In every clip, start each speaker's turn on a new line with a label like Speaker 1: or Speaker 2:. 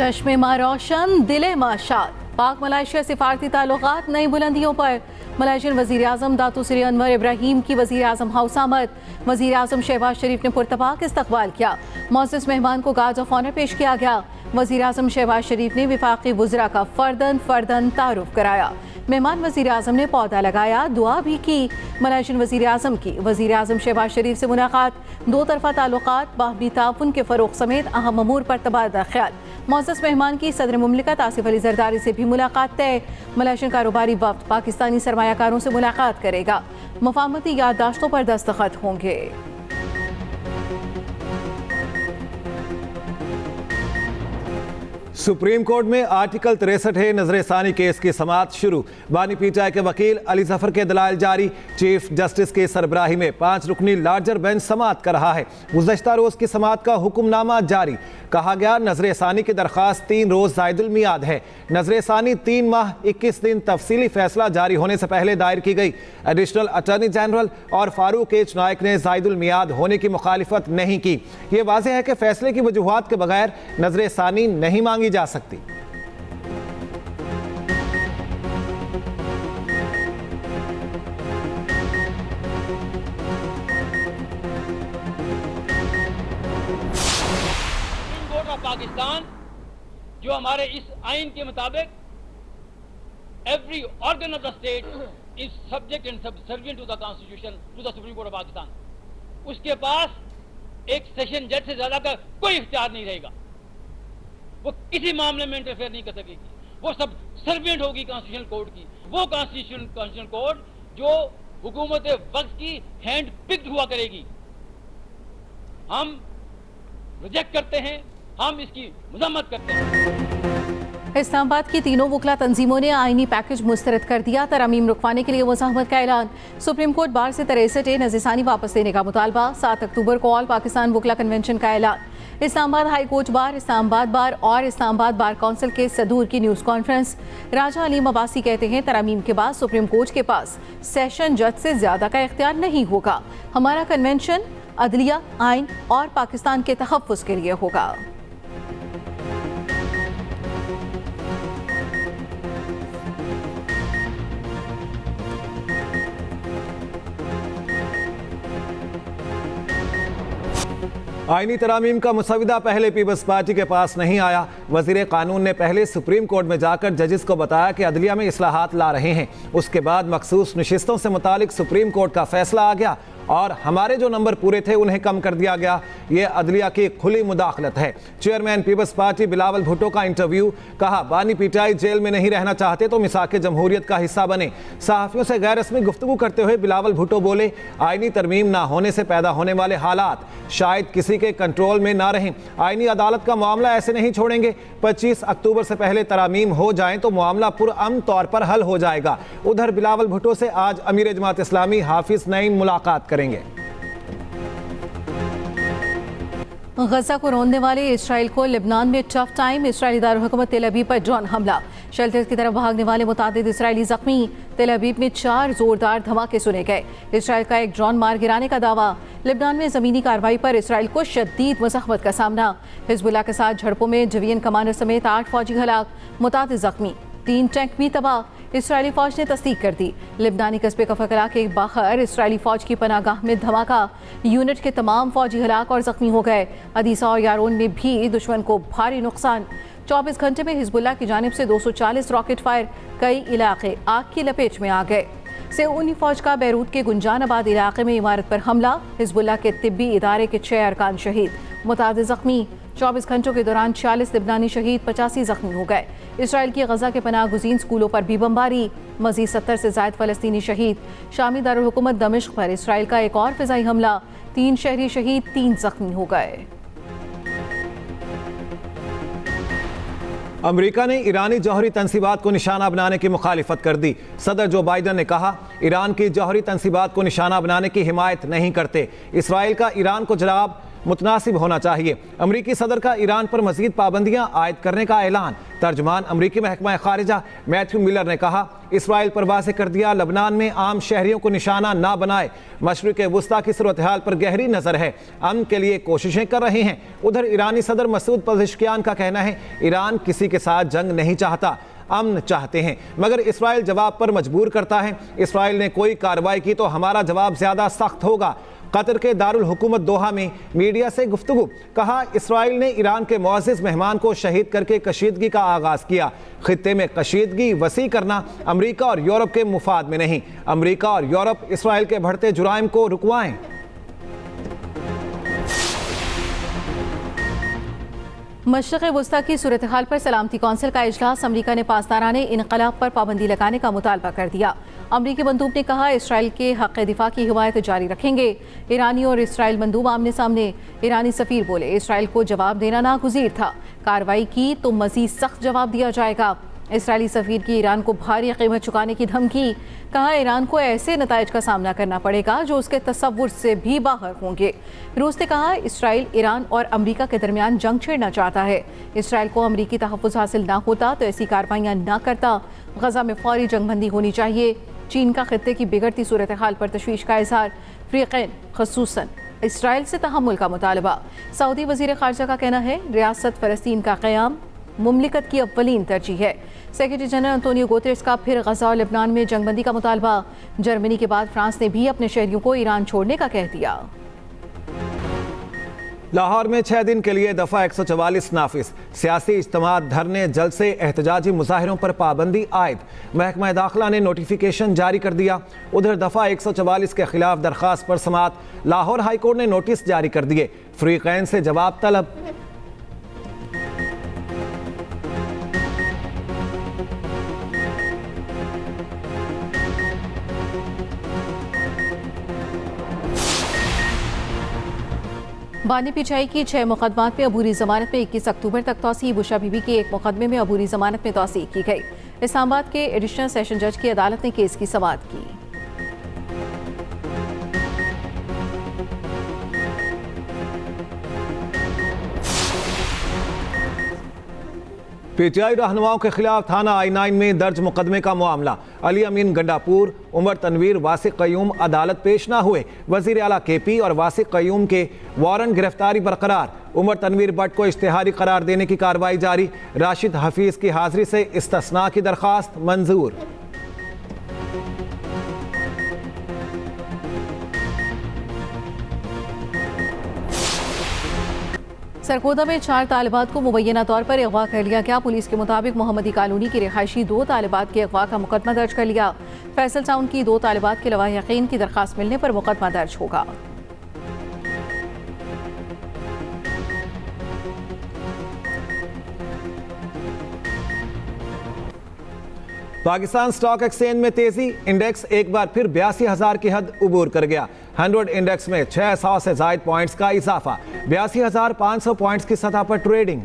Speaker 1: चश्मे मां रोशन, दिले मां शाद। पाक मलाइशिया सिफारती ताल्लुकात नई बुलंदियों पर। मलाइशियन वज़ीर आज़म दातू श्री अनवर इब्राहीम की वज़ीर आज़म हाउस आमद। वज़ीर आज़म शहबाज शरीफ ने पुरतपाक इस्तकबाल किया। मोअज़्ज़ज़ मेहमान को गार्ड ऑफ ऑनर पेश किया गया। वज़ीर आज़म शहबाज शरीफ ने विफाकी वुज़रा का फ़र्दन तारुफ कराया। मेहमान वज़ीर आज़म ने पौधा लगाया, दुआ भी की। मलाइशियन वज़ीर आज़म की वज़ीर आज़म शहबाज शरीफ से मुलाकात। दो तरफ़ा ताल्लुकात, बाहमी ताउन के फ़रोग़ समेत अहम अमूर पर तबादला ख्याल। मोअज़्ज़ज़ मेहमान की सदर मुमलिकत आसिफ अली ज़रदारी से भी मुलाकात तय। मलाइशियन कारोबारी वफ़द पाकिस्तानी सरमायाकारों से मुलाकात करेगा। मुफाहमती याददाश्तों पर दस्तखत होंगे।
Speaker 2: सुप्रीम कोर्ट में आर्टिकल 63 नजरसानी केस की समाअत शुरू। बानी पीटीआई के वकील अली जफर के दलाइल जारी। चीफ जस्टिस की सरबराही में 5 रुकनी लार्जर बेंच समाअत कर रहा है। गुज़श्ता रोज की समाअत का हुक्मनामा जारी। कहा गया नजरसानी की दरख्वास्त 3 रोज ज़ायदुल मियाद है। नजरसानी 3 माह 21 दिन तफसीली फैसला जारी होने से पहले दायर की गई। एडिशनल अटॉर्नी जनरल और फारूक एच नाइक ने ज़ायदुल मियाद होने की मुखालिफत नहीं की। ये वाज़ेह है कि फैसले की वजूहात के बगैर नजरसानी नहीं मांगी जा सकती।
Speaker 3: पाकिस्तान जो हमारे इस आइन के मुताबिक every organ of the state is subject and subservient to the constitution to the supreme court of Pakistan, उसके पास एक सेशन जज से ज्यादा का कोई इख्तियार नहीं रहेगा। वो किसी मामले में इंटरफेयर नहीं कर सकेगी। वो सब सर्विएंट होगी कॉन्स्टिट्यूशनल कोर्ट की। वो कॉन्स्टिट्यूशनल कोर्ट जो हुकूमत वक्त की हैंड पिक्ड हुआ करेगी। हम रिजेक्ट करते हैं, हम इसकी मजम्मत करते हैं।
Speaker 1: इस्लामाबाद की तीनों वकला तंजीमों ने आईनी पैकेज मुस्तरद कर दिया। तरमीम रुकवाने के लिए मुज़ाहमत का ऐलान। सुप्रीम कोर्ट बार से 63 नज़रसानी वापस लेने का मुतालबा। 7 अक्टूबर को ऑल पाकिस्तान वकला कन्वेंशन का ऐलान। Islamabad high court bar, Islamabad बार और इस्लामाबाद बार काउंसिल के सदूर की न्यूज़ कॉन्फ्रेंस। राजा अलीम अब्बासी कहते हैं तरमीम के बाद सुप्रीम कोर्ट के पास सेशन जज से ज्यादा का इख्तियार नहीं होगा। हमारा कन्वेंशन अदलिया, आइन और पाकिस्तान के तहफ़्फ़ुज़ के लिए होगा।
Speaker 2: आईनी तरामीम का मुसविदा पहले पीपल्स पार्टी के पास नहीं आया। वज़ीर कानून ने पहले सुप्रीम कोर्ट में जाकर जजेस को बताया कि अदलिया में इस्लाहात ला रहे हैं। उसके बाद मखसूस नशिस्तों से मुतालिक सुप्रीम कोर्ट का फैसला आ गया और हमारे जो नंबर पूरे थे उन्हें कम कर दिया गया। ये अदलिया की खुली मुदाखलत है। चेयरमैन पीपल्स पार्टी बिलावल भुट्टो का इंटरव्यू। कहा बानी पीटीआई जेल में नहीं रहना चाहते तो मिसाक जमहूरियत का हिस्सा बने। सहाफ़ियों से गैर रस्मी गुफ्तगू करते हुए बिलावल भुट्टो बोले आईनी तरमीम ना होने से पैदा होने वाले हालात शायद किसी के कंट्रोल में ना रहें। आईनी अदालत का मामला ऐसे नहीं छोड़ेंगे। 25 अक्टूबर से पहले तरामीम हो जाएं तो मामला पुरअमन तौर पर हल हो जाएगा। उधर बिलावल भुट्टो से आज अमीर जमात इस्लामी हाफिज नईम मुलाकात करेंगे।
Speaker 1: गजा को रोंदने वाले इसराइल को लिबनान में टफ टाइम। इसराइली दारुल हुकूमत तेल अवीव पर ड्रोन हमला। शेल्टर्स की तरफ भागने वाले मुतादिद इसराइली जख्मी। तेल अवीव में 4 जोरदार धमाके सुने गए। इसराइल का एक ड्रोन मार गिराने का दावा। लिबनान में ज़मीनी कार्रवाई पर इसराइल को शदीद मुज़ाहमत का सामना। हिजबुल्लाह के साथ झड़पों में जवियन कमांडर समेत 8 फौजी हलाक, मुतादिद जख्मी, 3 टैंक भी तबाह। इसराइली फौज ने तस्दीक कर दी। लिबनानी कस्बे कफकला के बाहर इसराइली फौज की पनागाह में धमाका। यूनिट के तमाम फौजी हलाक और जख्मी हो गए। अदीसा और यारोन में भी दुश्मन को भारी नुकसान। 24 घंटे में हिजबुल्लाह की जानिब से 240 रॉकेट फायर। कई इलाके आग की लपेट में आ गए। सेऊनी फौज का बैरूत के गुंजानाबाद इलाके में इमारत पर हमला। हिजबुल्लाह के तिब्बी इदारे के 6 अरकान शहीद, मुतादिद जख्मी। 24 घंटों के दौरान 46 लिबनानी शहीद, 85 जख्मी हो गए। इसराइल की गजा के पनाह गुज़ीन स्कूलों पर भी बमबारी। मजीद 70 से ज़ायद फ़लस्तीनी शहीद। शामी दारुल हुकूमत दमिश्क पर इसराइल का एक और फ़िज़ाई हमला। 3 शहरी शहीद, 3 जख्मी हो गए।
Speaker 2: अमेरिका ने ईरानी जौहरी तनसीबात को निशाना बनाने की मुखालिफत कर दी। सदर जो बाइडन ने कहा ईरान की जौहरी तनसीबात को निशाना बनाने की हिमायत नहीं करते। इसराइल का ईरान को जवाब मुतनासिब होना चाहिए। अमरीकी सदर का ईरान पर मजीद पाबंदियां आयद करने का ऐलान। तर्जमान अमरीकी महकमा खारिजा मैथ्यू मिलर ने कहा, इसराइल पर वाज़ेह कर दिया, लबनान में आम शहरियों को निशाना ना बनाए। मशरिक़ वुस्ता की सूरत हाल पर गहरी नज़र है, अमन के लिए कोशिशें कर रहे हैं। उधर ईरानी सदर मसूद पज़ेश्कियान का कहना है, ईरान किसी के साथ जंग नहीं चाहता, अमन चाहते हैं, मगर इसराइल जवाब पर मजबूर करता है। इसराइल ने कोई कार्रवाई की तो हमारा जवाब ज़्यादा सख्त होगा। कतर के दारुल हुकूमत दोहा में मीडिया से गुफ्तगू, कहा इसराइल ने ईरान के मुअज़्ज़िज़ मेहमान को शहीद करके कशीदगी का आगाज़ किया। खित्ते में कशीदगी वसी करना अमरीका और यूरोप के मुफाद में नहीं। अमरीका और यूरोप इसराइल के बढ़ते जुराइम को रुकवाएं।
Speaker 1: मशरिक़ वुस्ता की सूरत हाल पर सलामती कौंसिल का इजलास। अमरीका ने पासदाराने इनक़लाब पर पाबंदी लगाने का मुतालबा कर दिया। अमरीकी मंदूब ने कहा, इसराइल के हक़ दिफा की हिमायत जारी रखेंगे। ईरानी और इसराइल मंदूब आमने सामने। ईरानी सफ़ीर बोले, इसराइल को जवाब देना नागुज़ीर था, कार्रवाई की तो मज़ीद सख्त जवाब दिया जाएगा। इसराइली सफ़ीर की ईरान को भारी कीमत चुकाने की धमकी। कहा, ईरान को ऐसे नताइज का सामना करना पड़ेगा जो उसके तसव्वुर से भी बाहर होंगे। रूस ने कहा, इसराइल ईरान और अमरीका के दरमियान जंग छेड़ना चाहता है। इसराइल को अमरीकी तहफ़्फ़ुज़ हासिल ना होता तो ऐसी कार्रवाइयाँ ना करता। गज़ा में फ़ौरी जंगबंदी होनी चाहिए। चीन का खित्ते की बिगड़ती सूरत हाल पर तशवीश का इज़हार। फ़रीक़ैन ख़ुसूसन इसराइल से तहम्मुल का मुतालबा। सऊदी वज़ीर ख़ारिजा का कहना है, रियासत फ़लस्तीन का क़याम मुमलिकत की अव्वलीन तरजीह है। सेक्रेटरी जनरल अंतोनियो गुतेरेस का फिर गज़ा और लेबनान में जंगबंदी का मुतालबा। जर्मनी के बाद फ्रांस ने भी अपने शहरियों को ईरान छोड़ने का कह दिया।
Speaker 2: लाहौर में 6 दिन के लिए दफ़ा 144 नाफिज। सियासी इज्तिमात, धरने, जलसे, एहतजाजी मुजाहिरों पर पाबंदी आयद। महकमा दाखिला ने नोटिफिकेशन जारी कर दिया। उधर दफ़ा 144 के खिलाफ दरख्वास्त पर समात। लाहौर हाई कोर्ट ने नोटिस जारी कर दिए। फ़रीक़ैन से जवाब तलब।
Speaker 1: बानी पिछाई की 6 मुकदमात में अबूरी जमानत में 21 अक्टूबर तक तौसीह। बुशा बीबी के एक मुकदमे में अबूरी जमानत में तौसीह की गई। इस्लामाबाद के एडिशनल सेशन जज की अदालत ने केस की समाअत की।
Speaker 2: पीटीआई रहनुमाओं के खिलाफ थाना I9 में दर्ज मुकदमे का मामला। अली अमीन गंडापुर, उमर तनवीर, वासिक कयूम अदालत पेश ना हुए। वजीर आला KP और वासिक कयूम के वारंट गिरफ्तारी बरकरार। उमर तनवीर भट्ट को इश्तिहारी करार देने की कार्रवाई जारी। राशिद हफीज की हाजिरी से इस्तिस्ना की दरख्वास्त मंजूर।
Speaker 1: सरगोदा में 4 तालिबात को मुबैना तौर पर अगवा कर लिया गया। पुलिस के मुताबिक मोहम्मदी कॉलोनी की रिहायशी 2 तालिबात के अगवा का मुकदमा दर्ज कर लिया। फैसल टाउन की 2 तालिबात के लवाह यकीन की दरख्वास्त मिलने पर मुकदमा दर्ज होगा।
Speaker 2: पाकिस्तान स्टॉक एक्सचेंज में तेजी। इंडेक्स एक बार फिर 82,000 की हद उबूर कर गया। 100 इंडेक्स में 600 से ज़ायद पॉइंट्स का इजाफा। 82,500 पॉइंट्स की सतह पर ट्रेडिंग।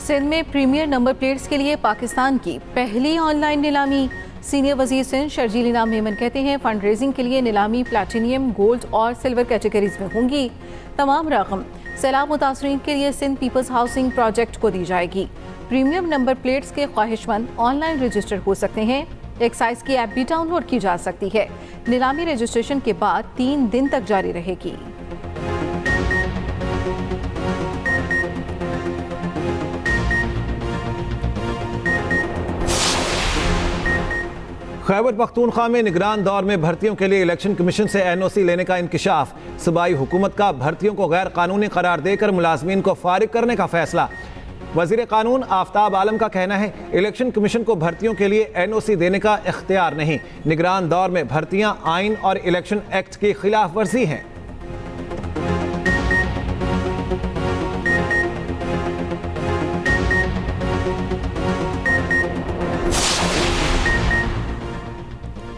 Speaker 1: सिंध में प्रीमियर नंबर प्लेट्स के लिए पाकिस्तान की पहली ऑनलाइन नीलामी। सीनियर वजीर सिंध शर्जील इनाम मेमन कहते हैं, फंड रेजिंग के लिए नीलामी प्लैटिनियम, गोल्ड और सिल्वर कैटेगरीज में होंगी। तमाम रकम सैलाब मुतासरीन के लिए सिंध पीपल्स हाउसिंग प्रोजेक्ट को दी जाएगी। प्रीमियम नंबर प्लेट्स के ख्वाहिशमंद ऑनलाइन रजिस्टर हो सकते हैं। एक्साइज की ऐप भी डाउनलोड की जा सकती है। नीलामी रजिस्ट्रेशन के बाद 3 दिन तक जारी रहेगी।
Speaker 2: खैबर पख्तूनख्वा में निगरान दौर में भर्तियों के लिए इलेक्शन कमीशन से NOC लेने का इंकिशाफ। सूबाई हुकूमत का भर्तियों को गैर कानूनी करार देकर मुलाजमीन को फारिग करने का फैसला। वजीर कानून आफ्ताब आलम का कहना है, इलेक्शन कमीशन को भर्तियों के लिए NOC देने का इख्तियार नहीं। निगरान दौर में भर्तियां आइन और इलेक्शन एक्ट की खिलाफ वर्जी हैं।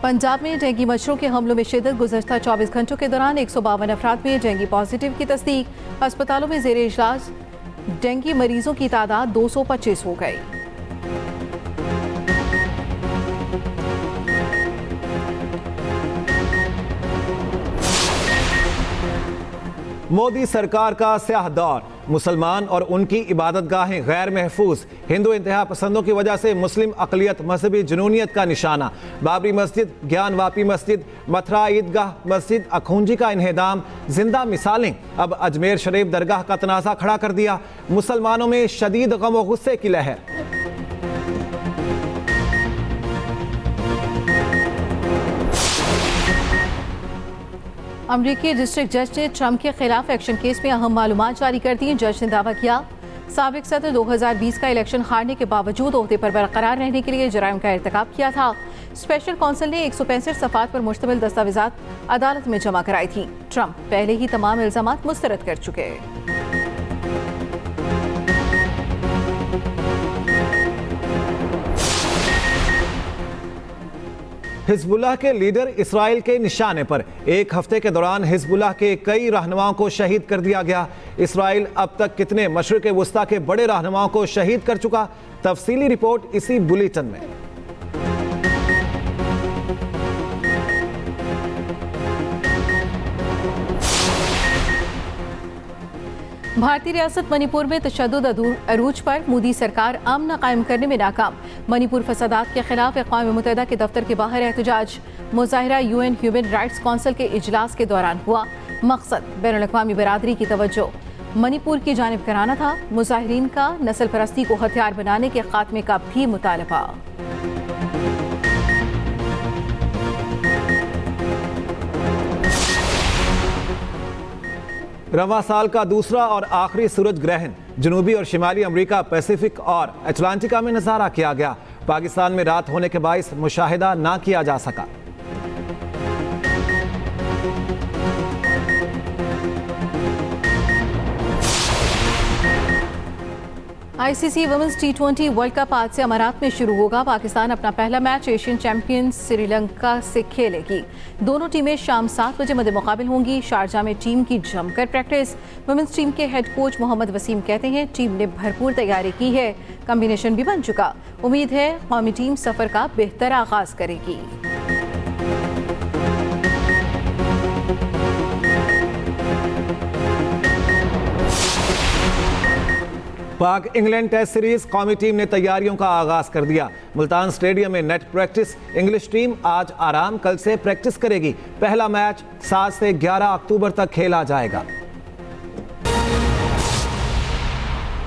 Speaker 1: पंजाब में डेंगू मच्छरों के हमलों में शिद्दत। गुज़श्ता 24 घंटों के दौरान 152 अफराद में डेंगू पॉजिटिव की तस्दीक। अस्पतालों में ज़ेरे इलाज डेंगू मरीजों की तादाद 225 हो गई।
Speaker 2: मोदी सरकार का स्याह दौर, मुसलमान और उनकी इबादतगाहें गैर महफूज, हिंदू इंतहा पसंदों की वजह से मुस्लिम अकलियत मजहबी जुनूनियत का निशाना, बाबरी मस्जिद, ज्ञानवापी मस्जिद, मथुरा ईदगाह मस्जिद, अखूंजी का इन्हेदाम, जिंदा मिसालें। अब अजमेर शरीफ दरगाह का तनाज़ा खड़ा कर दिया, मुसलमानों में शदीद गम और गुस्से की लहर।
Speaker 1: अमरीकी डिस्ट्रिक्ट जज ने ट्रंप के खिलाफ एक्शन केस में अहम मालूमात जारी कर दी। जज ने दावा किया, साबिक सदर 2020 का इलेक्शन हारने के बावजूद ओहदे पर बरकरार रहने के लिए जराइम का इर्तिकाब किया था। स्पेशल कौंसिल ने 165 सफ़ात पर मुश्तमिल दस्तावेजात अदालत में जमा कराई थी। ट्रंप पहले ही तमाम इल्जामात मुस्तरद कर चुके।
Speaker 2: हिजबुल्लाह के लीडर इसराइल के निशाने पर, एक हफ्ते के दौरान हिजबुल्लाह के कई रहनुमाओं को शहीद कर दिया गया। इसराइल अब तक कितने मशरिक वस्ता के बड़े रहनुमाओं को शहीद कर चुका, तफसीली रिपोर्ट इसी बुलेटिन में।
Speaker 1: भारतीय रियासत मणिपुर में तशद्दुद अरूज पर मोदी सरकार अमन कायम करने में नाकाम। मणिपुर फसादात के खिलाफ अक़वाम मुत्तहिदा के दफ्तर के बाहर एहतजाज। मुजाहिरा यूएन ह्यूमन राइट्स काउंसिल के इजलास के दौरान हुआ। मकसद बैनुल अक़वामी बरादरी की तवज्जो मणिपुर की जानिब कराना था। मुजाहिरीन का नस्ल परस्ती को हथियार बनाने के खात्मे का भी मुतालबा।
Speaker 2: रवां साल का दूसरा और आखिरी सूरज ग्रहण जनूबी और शिमाली अमेरिका, पैसिफिक और अटलांटिका में नज़ारा किया गया। पाकिस्तान में रात होने के बाइस मुशाहिदा ना किया जा सका।
Speaker 1: ICC women's T20 world cup आज से अमारात में शुरू होगा। पाकिस्तान अपना पहला मैच एशियन चैंपियन श्रीलंका से खेलेगी। दोनों टीमें शाम 7 बजे मद्दे मुकाबिल होंगी। शारजा में टीम की जमकर प्रैक्टिस। वुमेन्स टीम के हेड कोच मोहम्मद वसीम कहते हैं, टीम ने भरपूर तैयारी की है, कॉम्बिनेशन भी बन चुका। उम्मीद है कौमी टीम सफर का बेहतर आगाज करेगी।
Speaker 2: पाक इंग्लैंड टेस्ट सीरीज, कौमी टीम ने तैयारियों का आगाज कर दिया। मुल्तान स्टेडियम में नेट प्रैक्टिस। इंग्लिश टीम आज आराम, कल से प्रैक्टिस करेगी। पहला मैच 7 से 11 अक्टूबर तक खेला जाएगा।